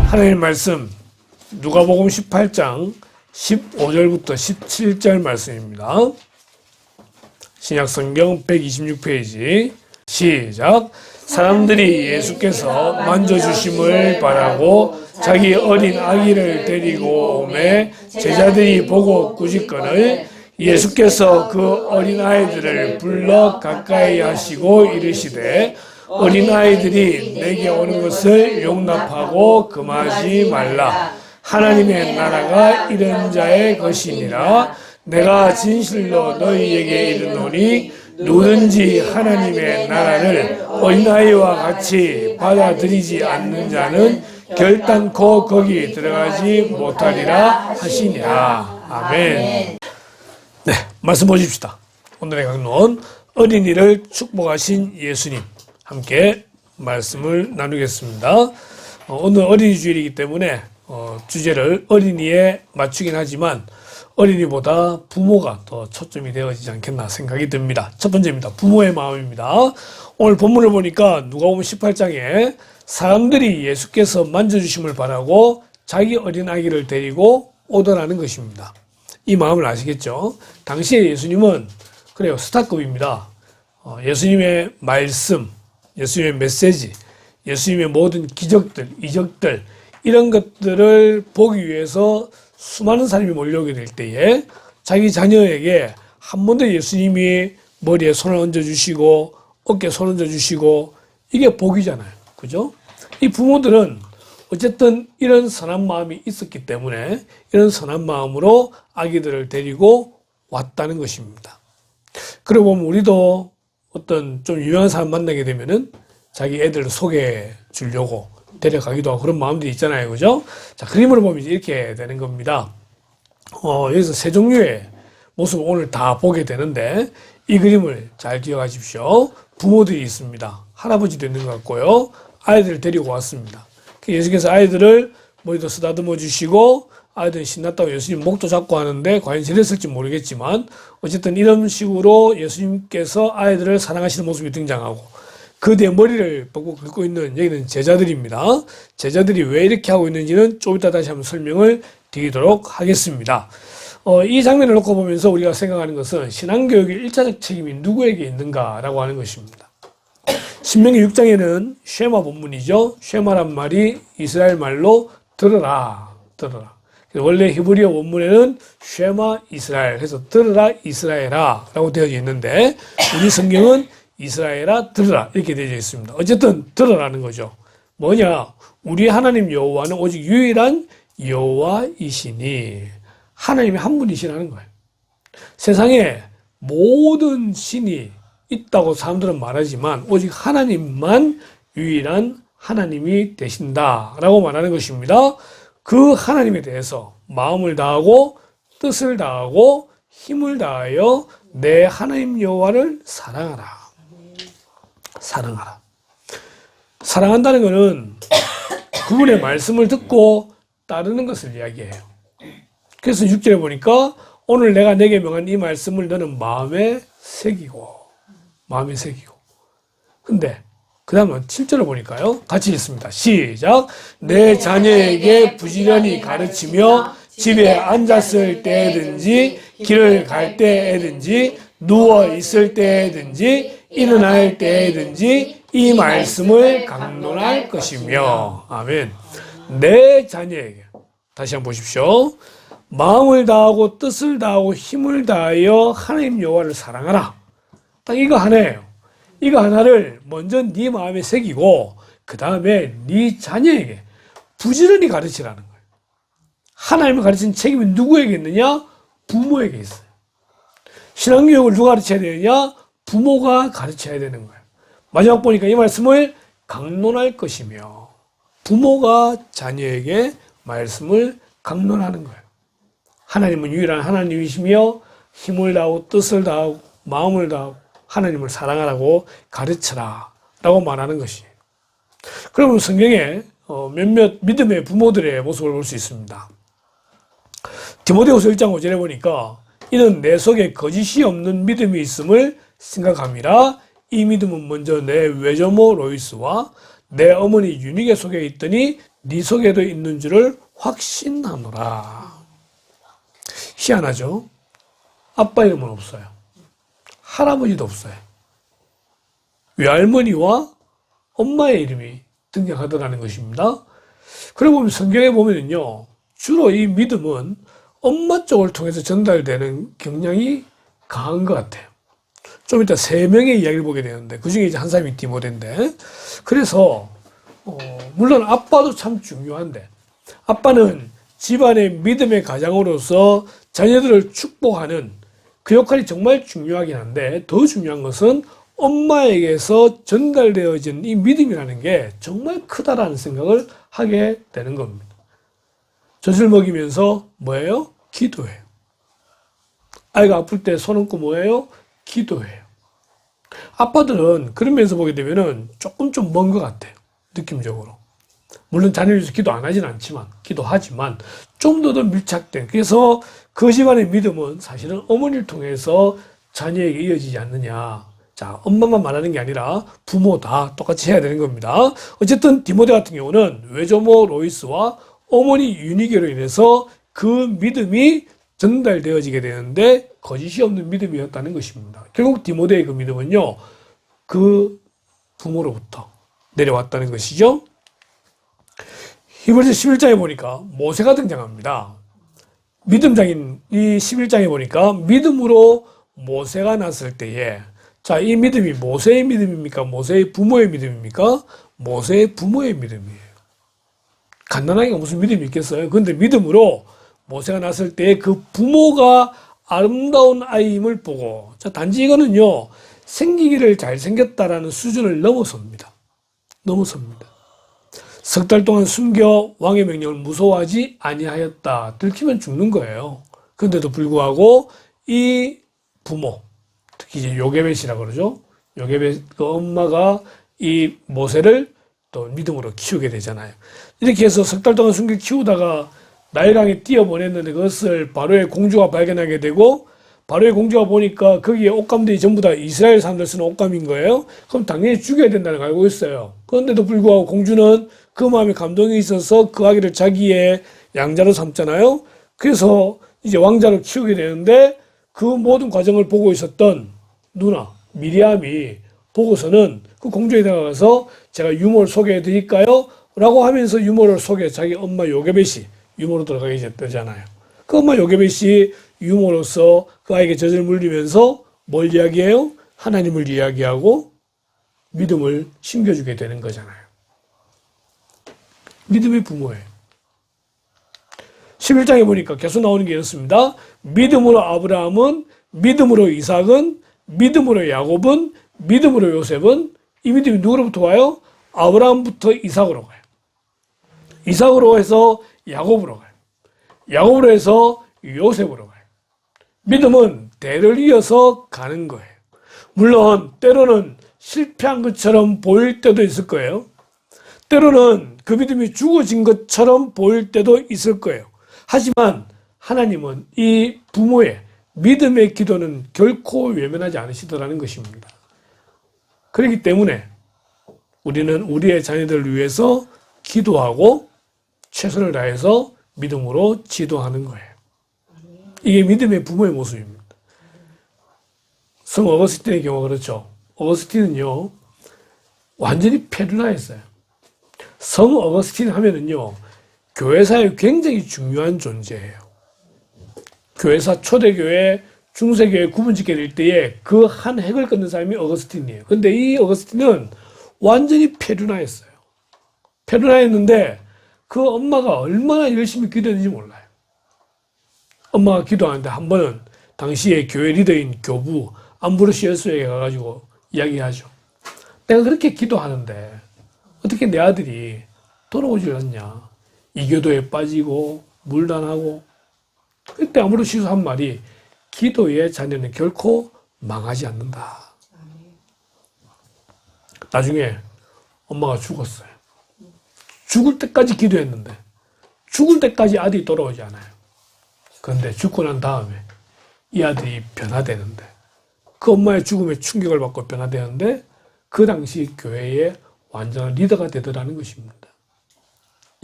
하나님 말씀 누가복음 18장 15절부터 17절 말씀입니다. 신약성경 126페이지 시작. 사람들이 예수께서 만져주심을 바라고 자기 어린 아기를 데리고 오매 제자들이 보고 꾸짖거늘 예수께서 그 어린 아이들을 불러 가까이 하시고 이르시되 어린아이들이 내게 오는 것을 용납하고 금하지 말라. 하나님의 나라가 이런 자의 것이니라. 내가 진실로 너희에게 이르노니 누구든지 하나님의 나라를 어린아이와 같이 받아들이지 않는 자는 결단코 거기 들어가지 못하리라 하시니라. 아멘. 네, 말씀 보십시다. 오늘의 강론, 어린이를 축복하신 예수님. 함께 말씀을 나누겠습니다. 오늘 어린이 주일이기 때문에 주제를 어린이에 맞추긴 하지만 어린이보다 부모가 더 초점이 되어지지 않겠나 생각이 듭니다. 첫 번째입니다. 부모의 마음입니다. 오늘 본문을 보니까 누가복음 18장에 사람들이 예수께서 만져주심을 바라고 자기 어린 아기를 데리고 오더라는 것입니다. 이 마음을 아시겠죠? 당시에 예수님은 그래요, 스타급입니다. 예수님의 말씀, 예수님의 메시지, 예수님의 모든 기적들, 이적들 이런 것들을 보기 위해서 수많은 사람이 몰려오게 될 때에 자기 자녀에게 한 번 더 예수님이 머리에 손을 얹어주시고 어깨에 손을 얹어주시고 이게 복이잖아요. 그죠? 이 부모들은 어쨌든 이런 선한 마음이 있었기 때문에 이런 선한 마음으로 아기들을 데리고 왔다는 것입니다. 그러고 보면 우리도 어떤 좀 유명한 사람 만나게 되면은 자기 애들을 소개해 주려고 데려가기도 하고 그런 마음들이 있잖아요. 그죠? 자, 그림으로 보면 이렇게 되는 겁니다. 여기서 세 종류의 모습을 오늘 다 보게 되는데 이 그림을 잘 기억하십시오. 부모들이 있습니다. 할아버지도 있는 것 같고요. 아이들을 데리고 왔습니다. 예수께서 아이들을 머리도 쓰다듬어 주시고 아이들이 신났다고 예수님 목도 잡고 하는데 과연 저랬을지 모르겠지만 어쨌든 이런 식으로 예수님께서 아이들을 사랑하시는 모습이 등장하고 그 뒤에 머리를 뻗고 긁고 있는 여기는 제자들입니다. 제자들이 왜 이렇게 하고 있는지는 좀 이따 다시 한번 설명을 드리도록 하겠습니다. 이 장면을 놓고 보면서 우리가 생각하는 것은 신앙교육의 일차적 책임이 누구에게 있는가라고 하는 것입니다. 신명기 6장에는 쉐마 본문이죠. 쉐마란 말이 이스라엘 말로 들어라, 들어라. 원래 히브리어 원문에는 쉐마 이스라엘 해서 들으라 이스라엘아 라고 되어져 있는데 우리 성경은 이스라엘아 들으라 이렇게 되어져 있습니다. 어쨌든 들으라는 거죠. 뭐냐? 우리 하나님 여호와는 오직 유일한 여호와이시니 하나님이 한 분이시라는 거예요. 세상에 모든 신이 있다고 사람들은 말하지만 오직 하나님만 유일한 하나님이 되신다라고 말하는 것입니다. 그 하나님에 대해서 마음을 다하고 뜻을 다하고 힘을 다하여 내 하나님 여호와를 사랑하라. 사랑하라. 사랑한다는 것은 그분의 말씀을 듣고 따르는 것을 이야기해요. 그래서 6절에 보니까 오늘 내가 내게 명한 이 말씀을 너는 마음에 새기고 근데 그 다음은 7절을 보니까요. 같이 읽습니다. 시작. 내 자녀에게 부지런히 가르치며 집에 앉았을 때든지 길을 갈 때든지 누워 있을 때든지 일어날 때든지 이 말씀을 강론할 것이며 아멘. 내 자녀에게 다시 한번 보십시오. 마음을 다하고 뜻을 다하고 힘을 다하여 하나님 여호와를 사랑하라. 딱 이거 하나예요. 이거 하나를 먼저 네 마음에 새기고 그 다음에 네 자녀에게 부지런히 가르치라는 거예요. 하나님을 가르치는 책임이 누구에게 있느냐? 부모에게 있어요. 신앙교육을 누가 가르쳐야 되느냐? 부모가 가르쳐야 되는 거예요. 마지막 보니까 이 말씀을 강론할 것이며 부모가 자녀에게 말씀을 강론하는 거예요. 하나님은 유일한 하나님이시며 힘을 다하고 뜻을 다하고 마음을 다하고 하나님을 사랑하라고 가르쳐라 라고 말하는 것이에요. 그러면 성경에 몇몇 믿음의 부모들의 모습을 볼 수 있습니다. 디모데후서 1장 5절에 보니까 이는 내 속에 거짓이 없는 믿음이 있음을 생각함이라. 이 믿음은 먼저 내 외조모 로이스와 내 어머니 유니게 속에 있더니 네 속에도 있는 줄을 확신하노라. 희한하죠? 아빠 이름은 없어요. 할아버지도 없어요. 외할머니와 엄마의 이름이 등장하더라는 것입니다. 그러고 보면 성경에 보면요, 주로 이 믿음은 엄마 쪽을 통해서 전달되는 경향이 강한 것 같아요. 좀 이따 세 명의 이야기를 보게 되는데, 그 중에 이제 한 사람이 디모데인데, 그래서 물론 아빠도 참 중요한데, 아빠는 집안의 믿음의 가장으로서 자녀들을 축복하는 그 역할이 정말 중요하긴 한데, 더 중요한 것은 엄마에게서 전달되어진 이 믿음이라는 게 정말 크다라는 생각을 하게 되는 겁니다. 젖을 먹이면서 뭐예요? 기도해요. 아이가 아플 때 손 얹고 뭐예요? 기도해요. 아빠들은 그런 면에서 보게 되면은 조금 좀 먼 것 같아요. 느낌적으로. 물론 자녀를 위해서 기도 안 하진 않지만, 기도하지만 좀 더 밀착된. 그래서 그 집안의 믿음은 사실은 어머니를 통해서 자녀에게 이어지지 않느냐. 자, 엄마만 말하는 게 아니라 부모 다 똑같이 해야 되는 겁니다. 어쨌든 디모데 같은 경우는 외조모 로이스와 어머니 유니게로 인해서 그 믿음이 전달되어지게 되는데 거짓이 없는 믿음이었다는 것입니다. 결국 디모데의 그 믿음은요, 그 부모로부터 내려왔다는 것이죠. 히브리서 11장에 보니까 모세가 등장합니다. 믿음장인 이 11장에 보니까 믿음으로 모세가 났을 때에, 자, 이 믿음이 모세의 믿음입니까? 모세의 부모의 믿음입니까? 모세의 부모의 믿음이에요. 간단하게 무슨 믿음이 있겠어요? 그런데 믿음으로 모세가 났을 때 그 부모가 아름다운 아이임을 보고, 자, 단지 이거는요, 생기기를 잘생겼다라는 수준을 넘어섭니다. 넘어섭니다. 석 달 동안 숨겨 왕의 명령을 무서워하지 아니하였다. 들키면 죽는 거예요. 그런데도 불구하고 이 부모, 특히 이제 요게벳이라고 그러죠. 요게벳 그 엄마가 이 모세를 또 믿음으로 키우게 되잖아요. 이렇게 해서 석 달 동안 숨겨 키우다가 나일강에 띄어보냈는데 그것을 바로의 공주가 발견하게 되고, 바로의 공주가 보니까 거기에 옷감들이 전부 다 이스라엘 사람들 쓰는 옷감인 거예요. 그럼 당연히 죽여야 된다는 걸 알고 있어요. 그런데도 불구하고 공주는 그 마음에 감동이 있어서 그 아기를 자기의 양자로 삼잖아요. 그래서 이제 왕자로 키우게 되는데, 그 모든 과정을 보고 있었던 누나 미리암이 보고서는 그 공주에 다가가서 제가 유모를 소개해 드릴까요? 라고 하면서 유모를 소개해, 자기 엄마 요게벳이 유모로 들어가게 되잖아요. 그 엄마 요게벳이 유모로서 그 아이에게 젖을 물리면서 뭘 이야기해요? 하나님을 이야기하고 믿음을 심겨주게 되는 거잖아요. 믿음의 부모예요. 11장에 보니까 계속 나오는 게 이렇습니다. 믿음으로 아브라함은, 믿음으로 이삭은, 믿음으로 야곱은, 믿음으로 요셉은, 이 믿음이 누구로부터 와요? 아브라함부터 이삭으로 가요. 이삭으로 해서 야곱으로 가요. 야곱으로 해서 요셉으로 가요. 믿음은 대를 이어서 가는 거예요. 물론 때로는 실패한 것처럼 보일 때도 있을 거예요. 때로는 그 믿음이 죽어진 것처럼 보일 때도 있을 거예요. 하지만 하나님은 이 부모의 믿음의 기도는 결코 외면하지 않으시더라는 것입니다. 그렇기 때문에 우리는 우리의 자녀들을 위해서 기도하고 최선을 다해서 믿음으로 지도하는 거예요. 이게 믿음의 부모의 모습입니다. 성 어거스틴의 경우가 그렇죠. 어거스틴은요, 완전히 페르나였어요. 성 어거스틴 하면은요, 교회사에 굉장히 중요한 존재예요. 교회사 초대교회, 중세교회 구분짓게 될 때에 그 한 획을 끊는 사람이 어거스틴이에요. 근데 이 어거스틴은 완전히 페르나였어요. 페르나였는데 그 엄마가 얼마나 열심히 기도했는지 몰라요. 엄마가 기도하는데 한 번은 당시에 교회 리더인 교부 암브로시우스에게 가가지고 이야기하죠. 내가 그렇게 기도하는데 어떻게 내 아들이 돌아오질 않냐. 이교도에 빠지고 물단하고. 그때 암브로시우스 한 말이, 기도의 자녀는 결코 망하지 않는다. 나중에 엄마가 죽었어요. 죽을 때까지 기도했는데 죽을 때까지 아들이 돌아오지 않아요. 그런데 죽고 난 다음에 이 아들이 변화되는데, 그 엄마의 죽음에 충격을 받고 변화되는데 그 당시 교회의 완전한 리더가 되더라는 것입니다.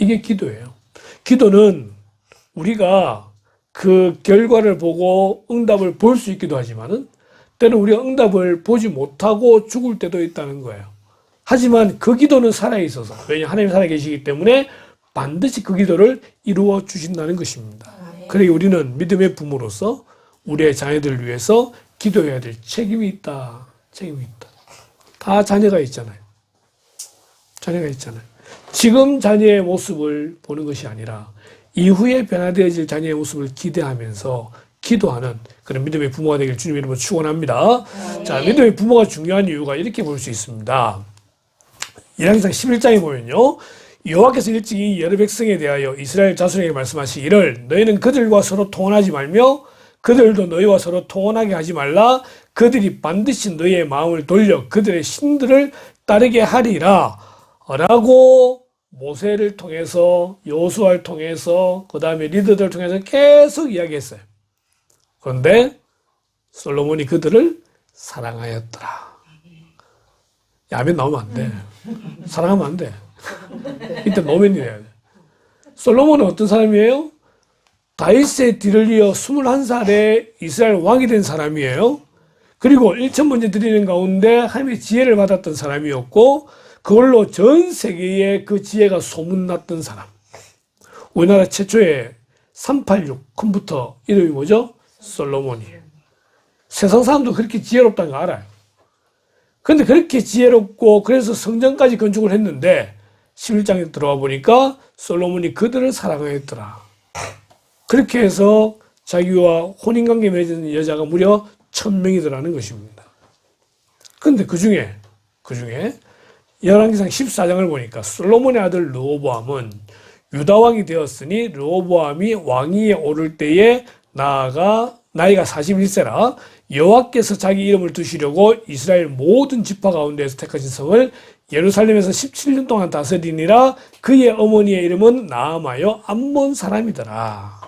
이게 기도예요. 기도는 우리가 그 결과를 보고 응답을 볼 수 있기도 하지만은 때는 우리가 응답을 보지 못하고 죽을 때도 있다는 거예요. 하지만 그 기도는 살아있어서, 왜냐하면 하나님이 살아계시기 때문에 반드시 그 기도를 이루어 주신다는 것입니다. 그러니 우리는 믿음의 부모로서 우리의 자녀들을 위해서 기도해야 될 책임이 있다. 책임이 있다. 다 자녀가 있잖아요. 자녀가 있잖아요. 지금 자녀의 모습을 보는 것이 아니라 이후에 변화되어질 자녀의 모습을 기대하면서 기도하는 그런 믿음의 부모가 되길 주님 이름으로 축원합니다. 자, 믿음의 부모가 중요한 이유가 이렇게 볼 수 있습니다. 열왕기상 11장에 보면요, 여호와께서 일찍이 여러 백성에 대하여 이스라엘 자손에게 말씀하시기를 너희는 그들과 서로 통혼하지 말며 그들도 너희와 서로 통혼하게 하지 말라. 그들이 반드시 너희의 마음을 돌려 그들의 신들을 따르게 하리라 라고 모세를 통해서, 여호수아를 통해서, 그 다음에 리더들을 통해서 계속 이야기했어요. 그런데 솔로몬이 그들을 사랑하였더라. 야면 나오면 안 돼. 사랑하면 안 돼. 이때 노면이 돼야 돼. 솔로몬은 어떤 사람이에요? 다윗의 뒤를 이어 21살에 이스라엘 왕이 된 사람이에요. 그리고 1,000번째 드리는 가운데 하나님의 지혜를 받았던 사람이었고, 그걸로 전 세계에 그 지혜가 소문났던 사람. 우리나라 최초의 386 컴퓨터 이름이 뭐죠? 솔로몬이에요. 세상 사람도 그렇게 지혜롭다는 거 알아요. 근데 그렇게 지혜롭고 그래서 성전까지 건축을 했는데 11장에 들어와 보니까 솔로몬이 그들을 사랑하였더라. 그렇게 해서 자기와 혼인관계 맺은 여자가 무려 1,000명이더라는 것입니다. 근데 그 중에 열왕기상 14장을 보니까 솔로몬의 아들 르호보암은 유다왕이 되었으니 르호보암이 왕위에 오를 때에 나이가 41세라 여호와께서 자기 이름을 두시려고 이스라엘 모든 지파 가운데에서 택하신 성을 예루살렘에서 17년 동안 다스리니라. 그의 어머니의 이름은 나아마여 암몬 사람이더라.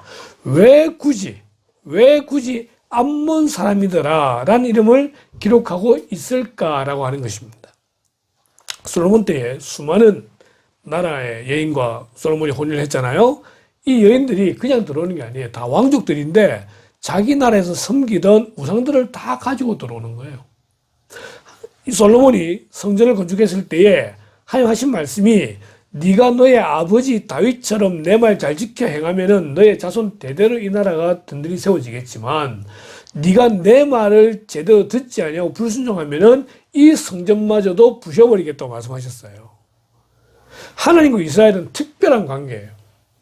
왜 굳이 암몬 사람이더라 라는 이름을 기록하고 있을까라고 하는 것입니다. 솔로몬 때에 수많은 나라의 여인과 솔로몬이 혼인을 했잖아요. 이 여인들이 그냥 들어오는 게 아니에요. 다 왕족들인데 자기 나라에서 섬기던 우상들을 다 가지고 들어오는 거예요. 이 솔로몬이 성전을 건축했을 때에 하나님 하신 말씀이 네가 너의 아버지 다윗처럼 내 말 잘 지켜 행하면은 너의 자손 대대로 이 나라가 든든히 세워지겠지만 네가 내 말을 제대로 듣지 아니하고 불순종하면은 이 성전마저도 부셔버리겠다고 말씀하셨어요. 하나님과 이스라엘은 특별한 관계예요.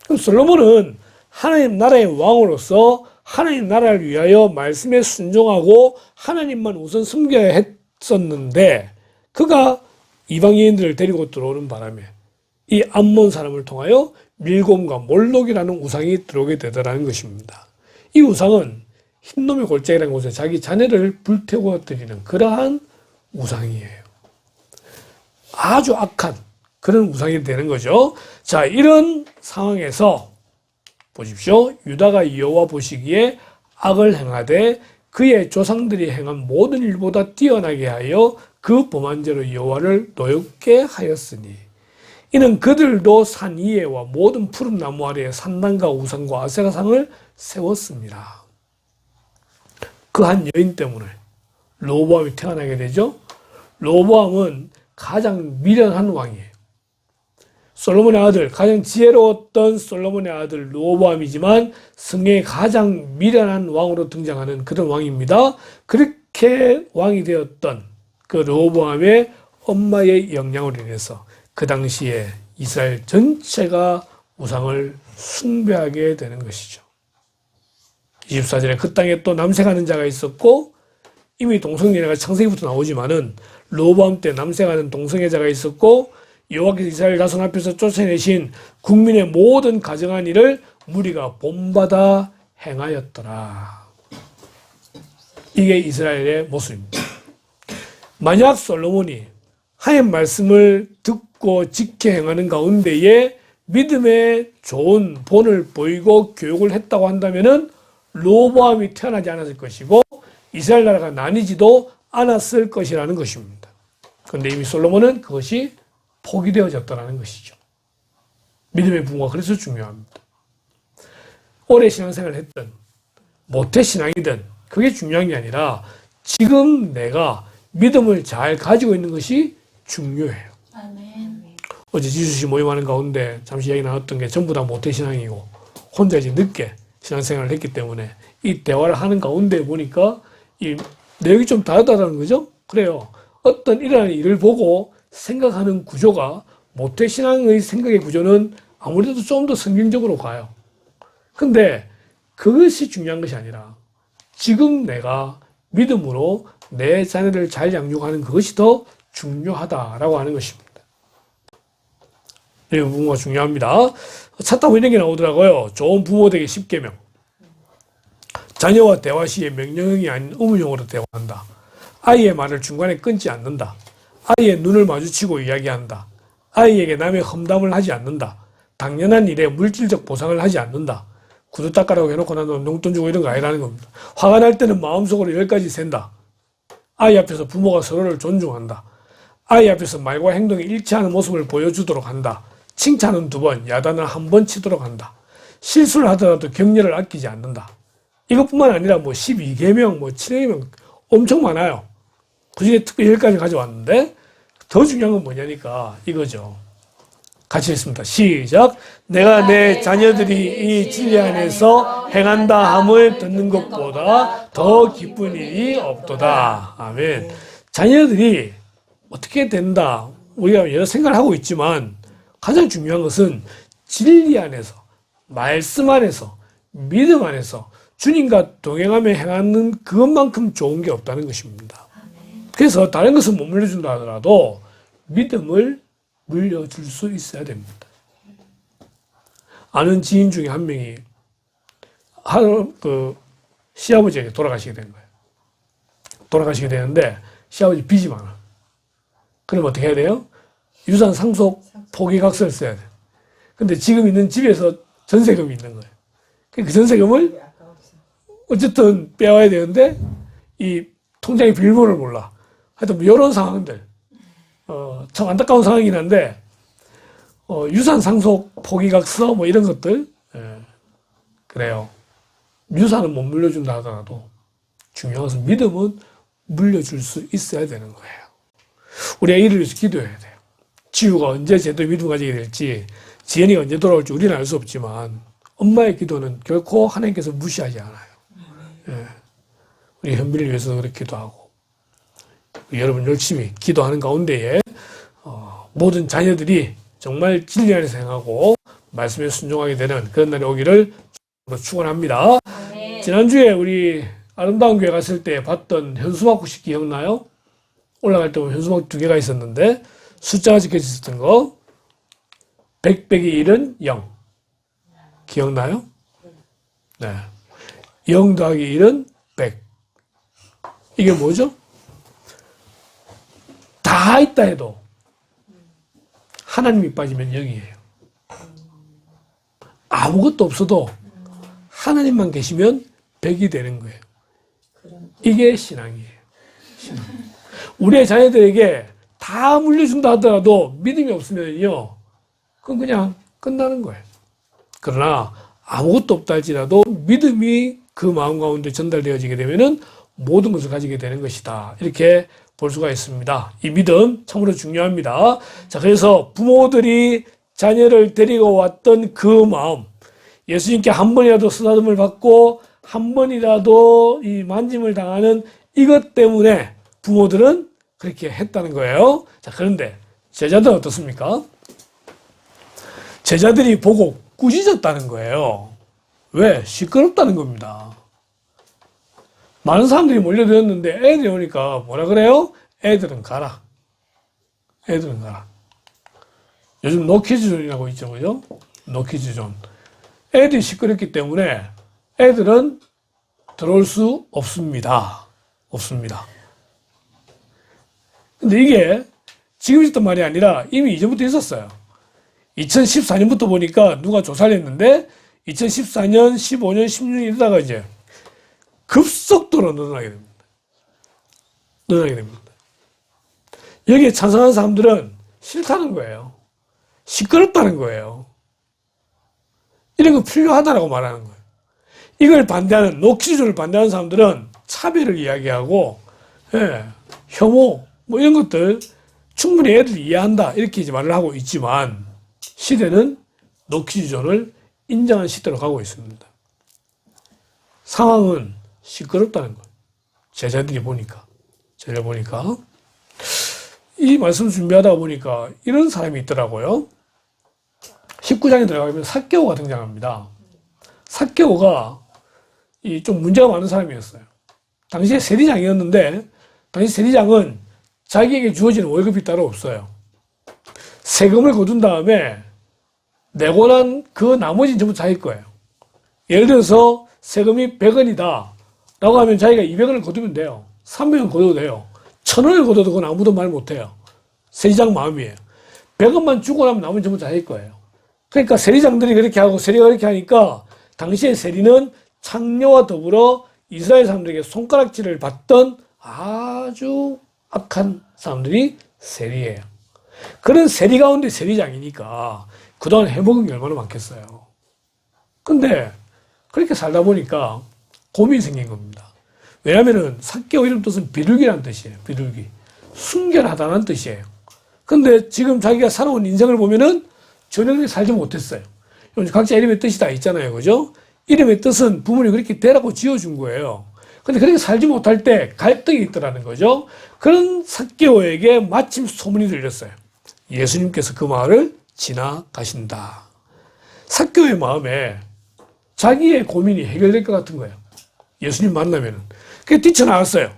그럼 솔로몬은 하나님 나라의 왕으로서 하나님 나라를 위하여 말씀에 순종하고 하나님만 우선 섬겨야 했었는데 그가 이방 여인들을 데리고 들어오는 바람에 이 암몬 사람을 통하여 밀곰과 몰록이라는 우상이 들어오게 되더라는 것입니다. 이 우상은 흰놈의 골짜기라는 곳에 자기 자녀를 불태워 드리는 그러한 우상이에요. 아주 악한 그런 우상이 되는 거죠. 자, 이런 상황에서 보십시오. 유다가 여호와 보시기에 악을 행하되 그의 조상들이 행한 모든 일보다 뛰어나게 하여 그 범한 죄로 여호와를 노엽게 하였으니 이는 그들도 산 위에와 모든 푸른 나무 아래에 산당과 우상과 아세라상을 세웠습니다. 그 한 여인 때문에 르호보암이 태어나게 되죠. 르호보암은 가장 미련한 왕이에요. 솔로몬의 아들, 가장 지혜로웠던 솔로몬의 아들 르호보암이지만 성경에 가장 미련한 왕으로 등장하는 그런 왕입니다. 그렇게 왕이 되었던 그 르호보암의 엄마의 영향으로 인해서 그 당시에 이스라엘 전체가 우상을 숭배하게 되는 것이죠. 24절에 그 땅에 또 남색하는 자가 있었고 이미 동성애가 창세기부터 나오지만은 르호보암 때 남색하는 동성애자가 있었고 여호와께서 이스라엘 자손 앞에서 쫓아내신 국민의 모든 가정한 일을 무리가 본받아 행하였더라. 이게 이스라엘의 모습입니다. 만약 솔로몬이 하나님 말씀을 듣고 지켜 행하는 가운데에 믿음의 좋은 본을 보이고 교육을 했다고 한다면은 르호보암이 태어나지 않았을 것이고 이스라엘 나라가 나뉘지도 않았을 것이라는 것입니다. 그런데 이미 솔로몬은 그것이 포기되어졌다는 것이죠. 믿음의 부모가 그래서 중요합니다. 오래 신앙생활을 했든 모태 신앙이든 그게 중요한 게 아니라 지금 내가 믿음을 잘 가지고 있는 것이 중요해요. 아멘. 어제 지수씨 모임하는 가운데 잠시 이야기 나눴던 게 전부 다 모태 신앙이고 혼자 이제 늦게 신앙생활을 했기 때문에 이 대화를 하는 가운데 보니까 이 내용이 좀 다르다는 거죠. 그래요. 어떤 일어나는 일을 보고 생각하는 구조가 모태 신앙의 생각의 구조는 아무래도 좀 더 성경적으로 가요. 근데 그것이 중요한 것이 아니라 지금 내가 믿음으로 내 자녀를 잘 양육하는 그것이 더 중요하다라고 하는 것입니다. 이 부모가 중요합니다. 찾다 보면 이런 게 나오더라고요. 좋은 부모 되기 10계명. 자녀와 대화 시에 명령형이 아닌 의문형으로 대화한다. 아이의 말을 중간에 끊지 않는다. 아이의 눈을 마주치고 이야기한다. 아이에게 남의 험담을 하지 않는다. 당연한 일에 물질적 보상을 하지 않는다. 구두 닦으라고 해놓고 나는 용돈 주고 이런 거 아니라는 겁니다. 화가 날 때는 마음속으로 10가지 센다. 아이 앞에서 부모가 서로를 존중한다. 아이 앞에서 말과 행동이 일치하는 모습을 보여주도록 한다. 칭찬은 2번, 야단은 1번 치도록 한다. 실수를 하더라도 격려를 아끼지 않는다. 이것뿐만 아니라 12계명, 7계명 엄청 많아요. 그 중에 특별히 10가지 가져왔는데 더 중요한 건 뭐냐니까 이거죠. 같이 했습니다. 시작. 내가 내 자녀들이 이 진리 안에서 행한다 함을 듣는 것보다 더 기쁜 일이 없도다. 아멘. 자녀들이 어떻게 된다. 우리가 여러 생각을 하고 있지만 가장 중요한 것은 진리 안에서, 말씀 안에서, 믿음 안에서 주님과 동행하며 행하는 그것만큼 좋은 게 없다는 것입니다. 그래서 다른 것은 못 물려준다 하더라도 믿음을 물려줄 수 있어야 됩니다. 아는 지인 중에 한 명이 시아버지에게 돌아가시게 된 거예요. 돌아가시게 되는데 시아버지 빚이 많아. 그럼 어떻게 해야 돼요? 유산 상속 포기각서를 써야 돼요. 근데 지금 있는 집에서 전세금이 있는 거예요. 그 전세금을 어쨌든 빼와야 되는데 이 통장의 비밀번호를 몰라. 하여튼 이런 상황들 참 안타까운 상황이긴 한데 유산 상속 포기각서 이런 것들 그래요. 유산은 못 물려준다 하더라도 중요한 것은 믿음은 물려줄 수 있어야 되는 거예요. 우리가 이를 위해서 기도해야 돼요. 지우가 언제 제대로 믿음 가지게 될지 지연이가 언제 돌아올지 우리는 알 수 없지만 엄마의 기도는 결코 하나님께서 무시하지 않아요. 우리 현빈을 위해서 그렇게 기도하고 여러분 열심히 기도하는 가운데에 모든 자녀들이 정말 진리 안에서 행하고 말씀에 순종하게 되는 그런 날이 오기를 축원합니다. 지난주에 우리 아름다운 교회 갔을 때 봤던 현수막 혹시 기억나요? 올라갈 때 보면 현수막 2개가 있었는데 숫자가 적혀져 있었던 거 100 빼기 1은 0 기억나요? 네. 0 더하기 1은 100 이게 뭐죠? 다 있다 해도 하나님이 빠지면 0이에요. 아무것도 없어도 하나님만 계시면 100이 되는 거예요. 이게 신앙이에요. 신앙. 우리의 자녀들에게 다 물려준다 하더라도 믿음이 없으면요, 그건 그냥 끝나는 거예요. 그러나 아무것도 없다 할지라도 믿음이 그 마음 가운데 전달되어지게 되면은 모든 것을 가지게 되는 것이다. 이렇게 볼 수가 있습니다. 이 믿음 참으로 중요합니다. 자, 그래서 부모들이 자녀를 데리고 왔던 그 마음, 예수님께 한 번이라도 쓰다듬을 받고 한 번이라도 이 만짐을 당하는 이것 때문에 부모들은 그렇게 했다는 거예요. 자, 그런데 제자들은 어떻습니까? 제자들이 보고 꾸짖었다는 거예요. 왜? 시끄럽다는 겁니다. 많은 사람들이 몰려들었는데 애들이 오니까 뭐라 그래요? 애들은 가라. 애들은 가라. 요즘 노키즈존이라고 있죠, 그죠? 노키즈존. 애들이 시끄럽기 때문에 애들은 들어올 수 없습니다. 없습니다. 근데 이게 지금 있었던 말이 아니라 이미 이전부터 있었어요. 2014년부터 보니까 누가 조사를 했는데 2014년, 15년, 16년 이러다가 이제 급속도로 늘어나게 됩니다. 늘어나게 됩니다. 여기에 찬성하는 사람들은 싫다는 거예요. 시끄럽다는 거예요. 이런 거 필요하다라고 말하는 거예요. 이걸 반대하는, 노키즈를 반대하는 사람들은 차별을 이야기하고, 예, 혐오, 뭐 이런 것들 충분히 애들이 이해한다. 이렇게 이제 말을 하고 있지만, 시대는 노키즈존을 인정한 시대로 가고 있습니다. 상황은 시끄럽다는 거예요. 제자들이 보니까. 이 말씀 준비하다 보니까 이런 사람이 있더라고요. 19장에 들어가면 삭개오가 등장합니다. 삭개오가 좀 문제가 많은 사람이었어요. 당시에 세리장이었는데, 당시 세리장은 자기에게 주어지는 월급이 따로 없어요. 세금을 거둔 다음에 내고 난 그 나머지는 전부 자기 거예요. 예를 들어서 세금이 100원이다 라고 하면 자기가 200원을 거두면 돼요. 300원 거둬도 돼요. 1000원을 거둬도 그건 아무도 말 못해요. 세리장 마음이에요. 100원만 주고 나면 나머지 전부 자기 거예요. 그러니까 세리장들이 그렇게 하고 세리가 그렇게 하니까 당시에 세리는 창녀와 더불어 이스라엘 사람들에게 손가락질을 받던 아주 악한 사람들이 세리예요. 그런 세리 가운데 세리장이니까 그동안 해먹은 게 얼마나 많겠어요. 근데 그렇게 살다 보니까 고민이 생긴 겁니다. 왜냐면은 삭개오 이름 뜻은 비둘기라는 뜻이에요. 비둘기. 순결하다는 뜻이에요. 근데 지금 자기가 살아온 인생을 보면은 전혀 그렇게 살지 못했어요. 각자 이름의 뜻이 다 있잖아요. 그죠? 이름의 뜻은 부모님이 그렇게 되라고 지어준 거예요. 근데 그렇게 살지 못할 때 갈등이 있더라는 거죠. 그런 삭개오에게 마침 소문이 들렸어요. 예수님께서 그 마을을 지나가신다. 삭개오의 마음에 자기의 고민이 해결될 것 같은 거예요. 예수님 만나면은. 그래서 뛰쳐나갔어요.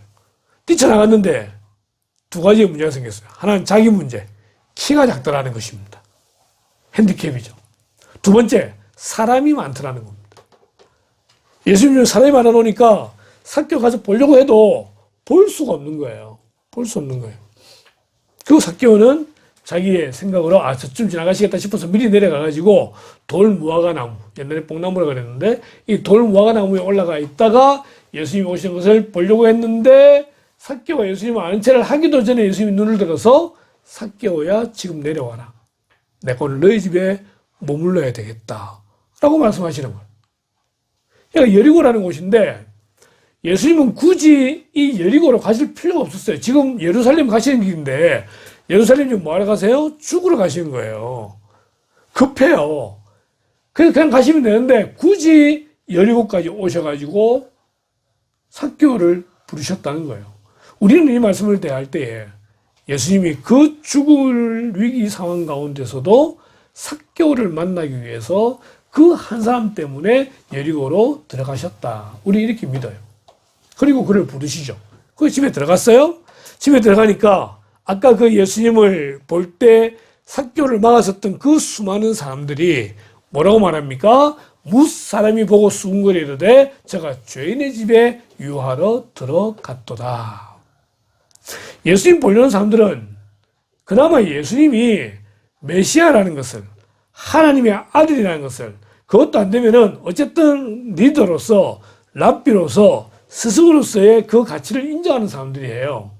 뛰쳐나갔는데 두 가지의 문제가 생겼어요. 하나는 자기 문제, 키가 작다라는 것입니다. 핸디캡이죠. 두 번째, 사람이 많더라는 겁니다. 예수님은 사람이 많아 놓으니까 삭개오 가서 보려고 해도 볼 수가 없는 거예요. 볼 수 없는 거예요. 그리고 삭개오는 자기의 생각으로 저쯤 지나가시겠다 싶어서 미리 내려가가지고 돌 무화과 나무, 옛날에 뽕나무라고 그랬는데 이 돌 무화과 나무에 올라가 있다가 예수님이 오시는 것을 보려고 했는데 삭개오가 예수님을 아는 체를 하기도 전에 예수님이 눈을 들어서 삭개오야 지금 내려와라. 내가 오늘 너희 집에 머물러야 되겠다 라고 말씀하시는 거예요. 그러니까 여리고라는 곳인데 예수님은 굳이 이 여리고로 가실 필요가 없었어요. 지금 예루살렘 가시는 길인데 예루살렘 지금 뭐하러 가세요? 죽으러 가시는 거예요. 급해요. 그래서 그냥 가시면 되는데 굳이 여리고까지 오셔가지고 삭개오를 부르셨다는 거예요. 우리는 이 말씀을 대할 때에 예수님이 그 죽을 위기 상황 가운데서도 삭개오를 만나기 위해서 그 한 사람 때문에 여리고로 들어가셨다. 우리 이렇게 믿어요. 그리고 그를 부르시죠. 그 집에 들어갔어요. 집에 들어가니까 아까 그 예수님을 볼 때 삭개오를 막았었던 그 수많은 사람들이 뭐라고 말합니까? 무사람이 보고 수군거리르되 저가 죄인의 집에 유하러 들어갔도다. 예수님 보려는 사람들은 그나마 예수님이 메시아라는 것을, 하나님의 아들이라는 것을, 그것도 안 되면은 어쨌든 리더로서, 랍비로서, 스승으로서의 그 가치를 인정하는 사람들이에요.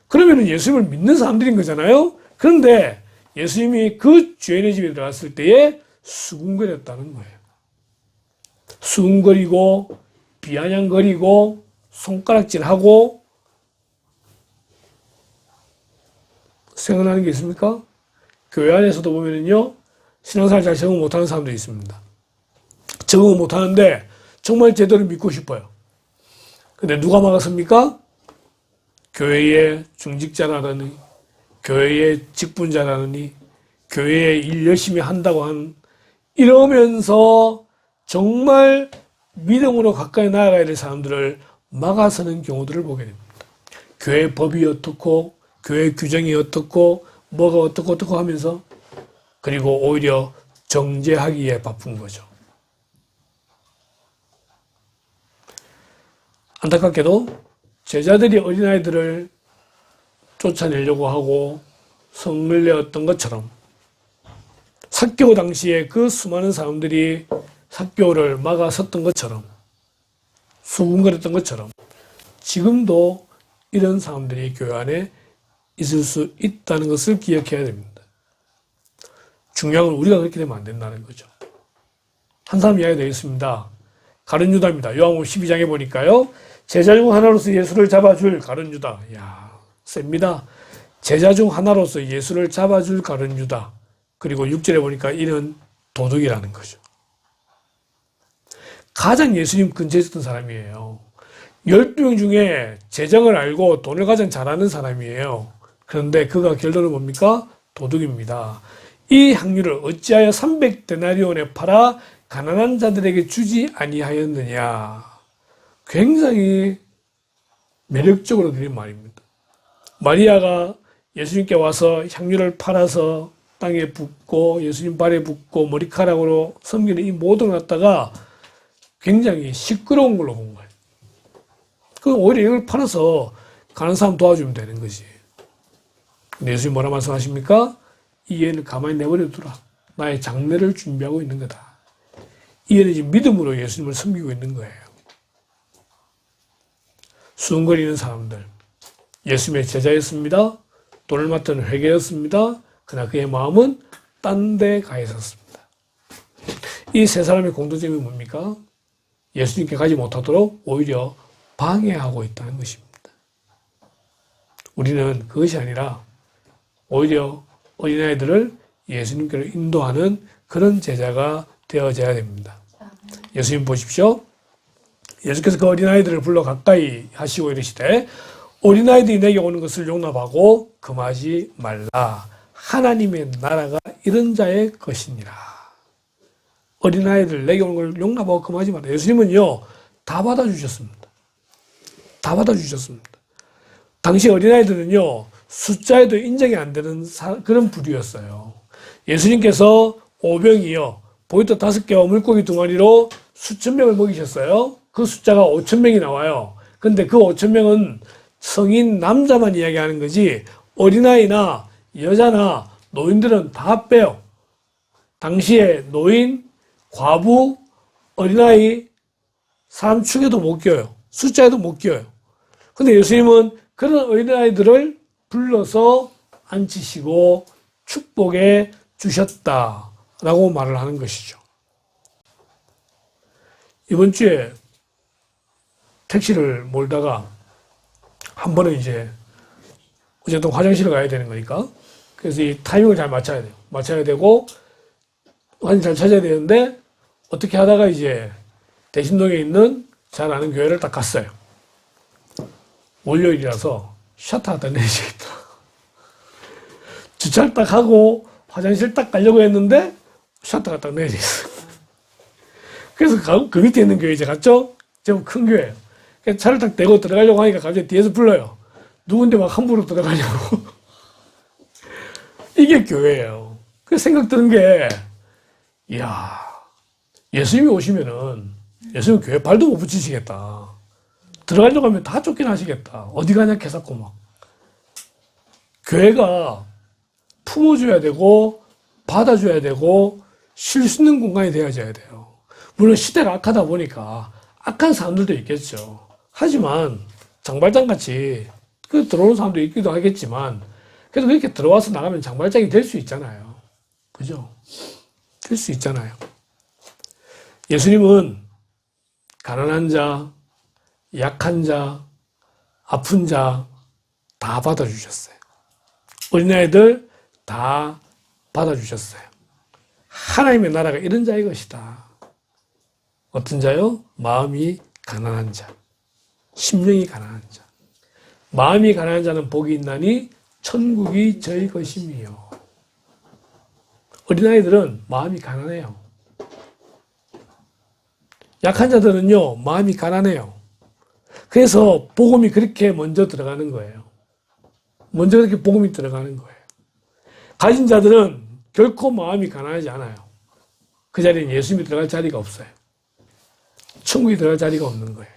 그러면은 예수님을 믿는 사람들인 거잖아요. 그런데 예수님이 그 죄인의 집에 들어갔을 때에 수군거렸다는 거예요. 수군거리고 비아냥거리고 손가락질하고. 생각나는 게 있습니까? 교회 안에서도 보면은요, 신앙생활 잘 적응 못하는 사람들이 있습니다. 적응 못하는데 정말 제대로 믿고 싶어요. 근데 누가 막았습니까? 교회의 중직자라느니, 교회의 직분자라느니, 교회에 일 열심히 한다고 한, 이러면서 정말 믿음으로 가까이 나아가야 될 사람들을 막아서는 경우들을 보게 됩니다. 교회 법이 어떻고, 교회 규정이 어떻고, 뭐가 어떻고 하면서, 그리고 오히려 정죄하기에 바쁜 거죠. 안타깝게도 제자들이 어린아이들을 쫓아내려고 하고 성을 내었던 것처럼 삭개오 당시에 그 수많은 사람들이 삭개오를 막아섰던 것처럼 수군거렸던 것처럼 지금도 이런 사람들이 교회 안에 있을 수 있다는 것을 기억해야 됩니다. 중요한 건 우리가 그렇게 되면 안 된다는 거죠. 한 사람 이야기 되겠습니다. 가룟 유다입니다. 요한복음 12장에 보니까요. 제자 중 하나로서 예수를 잡아줄 가룟 유다. 이야, 셉니다. 제자 중 하나로서 예수를 잡아줄 가룟 유다. 그리고 6절에 보니까 이는 도둑이라는 거죠. 가장 예수님 근처에 있었던 사람이에요. 12명 중에 재정을 알고 돈을 가장 잘하는 사람이에요. 그런데 그가 결론은 뭡니까? 도둑입니다. 이 향유를 어찌하여 300데나리온에 팔아 가난한 자들에게 주지 아니하였느냐. 굉장히 매력적으로 드린 말입니다. 마리아가 예수님께 와서 향유를 팔아서 땅에 붓고 예수님 발에 붓고 머리카락으로 섬기는 이 모든 걸 갖다가 굉장히 시끄러운 걸로 본 거예요. 그럼 오히려 이걸 팔아서 가난한 사람 도와주면 되는 거지. 근데 예수님 뭐라 말씀하십니까? 이 애는 가만히 내버려 두라. 나의 장례를 준비하고 있는 거다. 이 애는 지금 믿음으로 예수님을 섬기고 있는 거예요. 수군거리는 사람들. 예수님의 제자였습니다. 돈을 맡은 회계였습니다. 그러나 그의 마음은 딴 데 가 있었습니다. 이 세 사람의 공통점이 뭡니까? 예수님께 가지 못하도록 오히려 방해하고 있다는 것입니다. 우리는 그것이 아니라 오히려 어린아이들을 예수님께로 인도하는 그런 제자가 되어져야 됩니다. 예수님 보십시오. 예수께서 그 어린아이들을 불러 가까이 하시고 이르시되 어린아이들이 내게 오는 것을 용납하고 금하지 말라. 하나님의 나라가 이런 자의 것이니라. 어린아이들 내게 오는 걸 용납하고 금하지 말라. 예수님은요 다 받아주셨습니다. 다 받아주셨습니다. 당시 어린아이들은요 숫자에도 인정이 안 되는 그런 부류였어요. 예수님께서 오병이요 보리떡 5개와 물고기 2마리로 수천 명을 먹이셨어요. 그 숫자가 5천 명이 나와요. 근데 그 5천 명은 성인 남자만 이야기하는 거지 어린아이나 여자나 노인들은 다 빼요. 당시에 노인, 과부, 어린아이, 사람 축에도 못 껴요. 숫자에도 못 껴요. 근데 예수님은 그런 어린아이들을 불러서 앉히시고 축복해 주셨다라고 말을 하는 것이죠. 이번 주에 택시를 몰다가 한 번은 이제 어쨌든 화장실을 가야 되는 거니까 그래서 이 타이밍을 잘 맞춰야 돼요. 맞춰야 되고 화장실 잘 찾아야 되는데 어떻게 하다가 이제 대신동에 있는 잘 아는 교회를 딱 갔어요. 월요일이라서 셔터 딱 내리시겠다. 주차를 딱 하고 화장실 딱 가려고 했는데 셔터가 딱 내리셨어요. 그래서 그 밑에 있는 교회 이제 갔죠? 좀 큰 교회예요. 그래서 차를 딱 대고 들어가려고 하니까 갑자기 뒤에서 불러요. 누군데 막 함부로 들어가냐고. 이게 교회예요. 그래서 생각 드는 게, 이야, 예수님이 오시면은, 예수님 교회 발도 못 붙이시겠다. 들어가려고 하면 다 쫓겨나시겠다. 어디 가냐, 개사고 막. 교회가 품어줘야 되고, 받아줘야 되고, 쉴 수 있는 공간이 되어져야 돼요. 물론 시대가 악하다 보니까, 악한 사람들도 있겠죠. 하지만, 장발장 같이, 들어오는 사람도 있기도 하겠지만, 그래도 그렇게 들어와서 나가면 장발장이 될 수 있잖아요. 그죠? 될 수 있잖아요. 예수님은 가난한 자, 약한 자, 아픈 자 다 받아주셨어요. 어린아이들 다 받아주셨어요. 하나님의 나라가 이런 자의 것이다. 어떤 자요? 마음이 가난한 자, 심령이 가난한 자. 마음이 가난한 자는 복이 있나니 천국이 저희 것임이요. 어린아이들은 마음이 가난해요. 약한 자들은요, 마음이 가난해요. 그래서 복음이 그렇게 먼저 들어가는 거예요. 먼저 그렇게 복음이 들어가는 거예요. 가진 자들은 결코 마음이 가난하지 않아요. 그 자리엔 예수님이 들어갈 자리가 없어요. 천국이 들어갈 자리가 없는 거예요.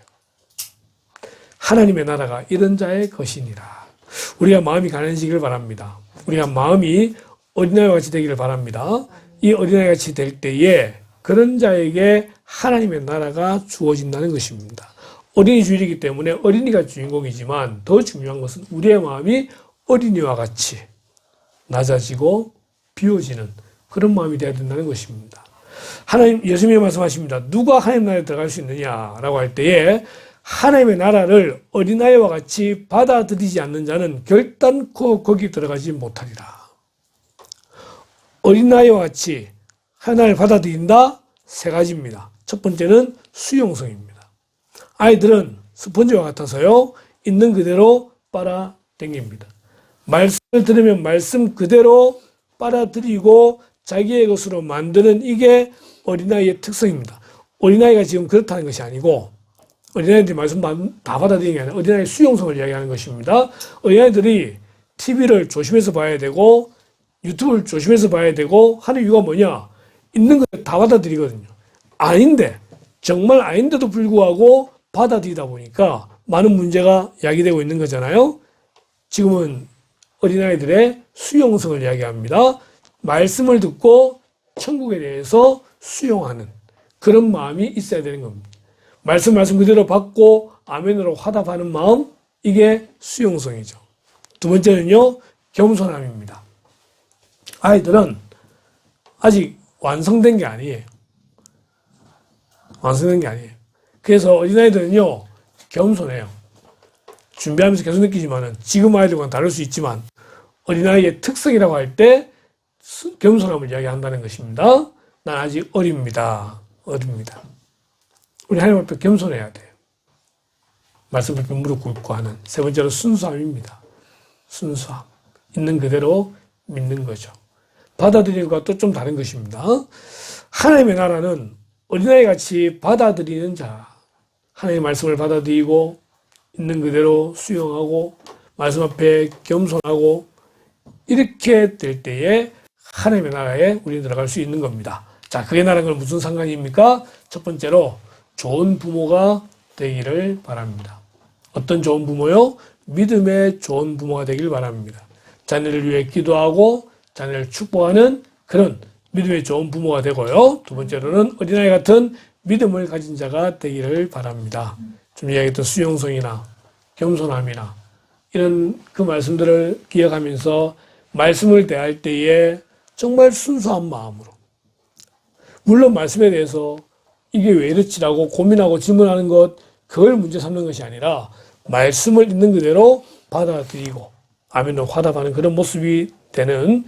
하나님의 나라가 이런 자의 것이니라. 우리가 마음이 가난해지기를 바랍니다. 우리가 마음이 어린아이와 같이 되기를 바랍니다. 이 어린아이와 같이 될 때에 그런 자에게 하나님의 나라가 주어진다는 것입니다. 어린이 주일이기 때문에 어린이가 주인공이지만 더 중요한 것은 우리의 마음이 어린이와 같이 낮아지고 비워지는 그런 마음이 되어야 된다는 것입니다. 하나님, 예수님이 말씀하십니다. 누가 하나님 나라에 들어갈 수 있느냐라고 할 때에 하나님의 나라를 어린아이와 같이 받아들이지 않는 자는 결단코 거기 들어가지 못하리라. 어린아이와 같이 하나님을 받아들인다? 세 가지입니다. 첫 번째는 수용성입니다. 아이들은 스펀지와 같아서요, 있는 그대로 빨아당깁니다. 말씀을 들으면 말씀 그대로 빨아들이고 자기의 것으로 만드는, 이게 어린아이의 특성입니다. 어린아이가 지금 그렇다는 것이 아니고, 어린아이들이 말씀 다 받아들이는 게 아니라 어린아이의 수용성을 이야기하는 것입니다. 어린아이들이 TV를 조심해서 봐야 되고 유튜브를 조심해서 봐야 되고 하는 이유가 뭐냐? 있는 거 다 받아들이거든요. 아닌데, 정말 아닌데도 불구하고 받아들이다 보니까 많은 문제가 야기되고 있는 거잖아요. 지금은 어린아이들의 수용성을 이야기합니다. 말씀을 듣고 천국에 대해서 수용하는 그런 마음이 있어야 되는 겁니다. 말씀 그대로 받고 아멘으로 화답하는 마음, 이게 수용성이죠. 두 번째는요, 겸손함입니다. 아이들은 아직 완성된 게 아니에요. 완성된 게 아니에요. 그래서 어린아이들은요, 겸손해요. 준비하면서 계속 느끼지만은, 지금 아이들과는 다를 수 있지만 어린아이의 특성이라고 할 때 겸손함을 이야기한다는 것입니다. 난 아직 어립니다. 우리 하나님 앞에 겸손해야 돼요. 말씀 앞에 무릎 꿇고 하는. 세 번째로 순수함입니다. 순수함. 있는 그대로 믿는 거죠. 받아들이는 것과 또 좀 다른 것입니다. 하나님의 나라는 어린아이 같이 받아들이는 자, 하나님의 말씀을 받아들이고 있는 그대로 수용하고 말씀 앞에 겸손하고, 이렇게 될 때에 하나님의 나라에 우리는 들어갈 수 있는 겁니다. 자, 그게 나라는 건 무슨 상관입니까? 첫 번째로 좋은 부모가 되기를 바랍니다. 어떤 좋은 부모요? 믿음의 좋은 부모가 되길 바랍니다. 자녀를 위해 기도하고 자녀를 축복하는 그런 믿음의 좋은 부모가 되고요. 두 번째로는 어린아이 같은 믿음을 가진 자가 되기를 바랍니다. 좀 이야기했던 수용성이나 겸손함이나 이런 그 말씀들을 기억하면서 말씀을 대할 때에 정말 순수한 마음으로, 물론 말씀에 대해서 이게 왜 이렇지라고 고민하고 질문하는 것, 그걸 문제 삼는 것이 아니라 말씀을 있는 그대로 받아들이고 아멘으로 화답하는 그런 모습이 되는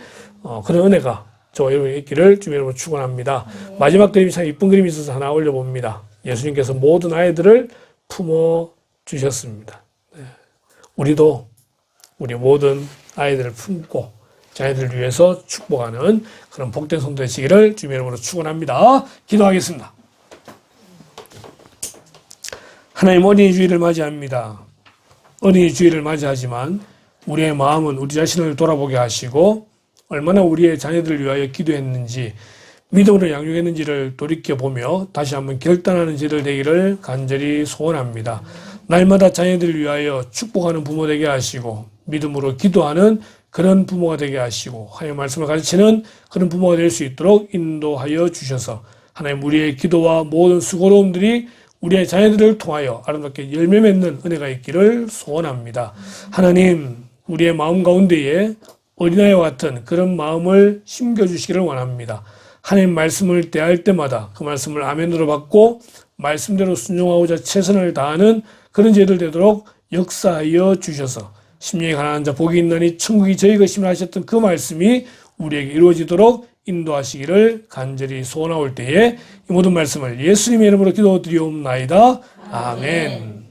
그런 은혜가 저와 여러분이 있기를 주님 이름으로 축원합니다. 마지막 그림이 참 이쁜 그림이 있어서 하나 올려봅니다. 예수님께서 모든 아이들을 품어 주셨습니다. 우리도 우리 모든 아이들을 품고 자녀들을 위해서 축복하는 그런 복된 성도 되시기를 주님 이름으로 축원합니다. 기도하겠습니다. 하나님, 어린이 주일을 맞이합니다. 어린이 주일을 맞이하지만 우리의 마음은 우리 자신을 돌아보게 하시고 얼마나 우리의 자녀들을 위하여 기도했는지, 믿음으로 양육했는지를 돌이켜보며 다시 한번 결단하는 제들 되기를 간절히 소원합니다. 날마다 자녀들을 위하여 축복하는 부모 되게 하시고 믿음으로 기도하는 그런 부모가 되게 하시고 하나님의 말씀을 가르치는 그런 부모가 될 수 있도록 인도하여 주셔서 하나님, 우리의 기도와 모든 수고로움들이 우리의 자녀들을 통하여 아름답게 열매 맺는 은혜가 있기를 소원합니다. 하나님, 우리의 마음 가운데에 어린아이와 같은 그런 마음을 심겨주시기를 원합니다. 하나님 말씀을 대할 때마다 그 말씀을 아멘으로 받고 말씀대로 순종하고자 최선을 다하는 그런 저희들 되도록 역사하여 주셔서 심령이 가난한 자 복이 있나니 천국이 저희 것임을 하셨던 그 말씀이 우리에게 이루어지도록 인도하시기를 간절히 소원하올 때에 이 모든 말씀을 예수님의 이름으로 기도드리옵나이다. 아멘.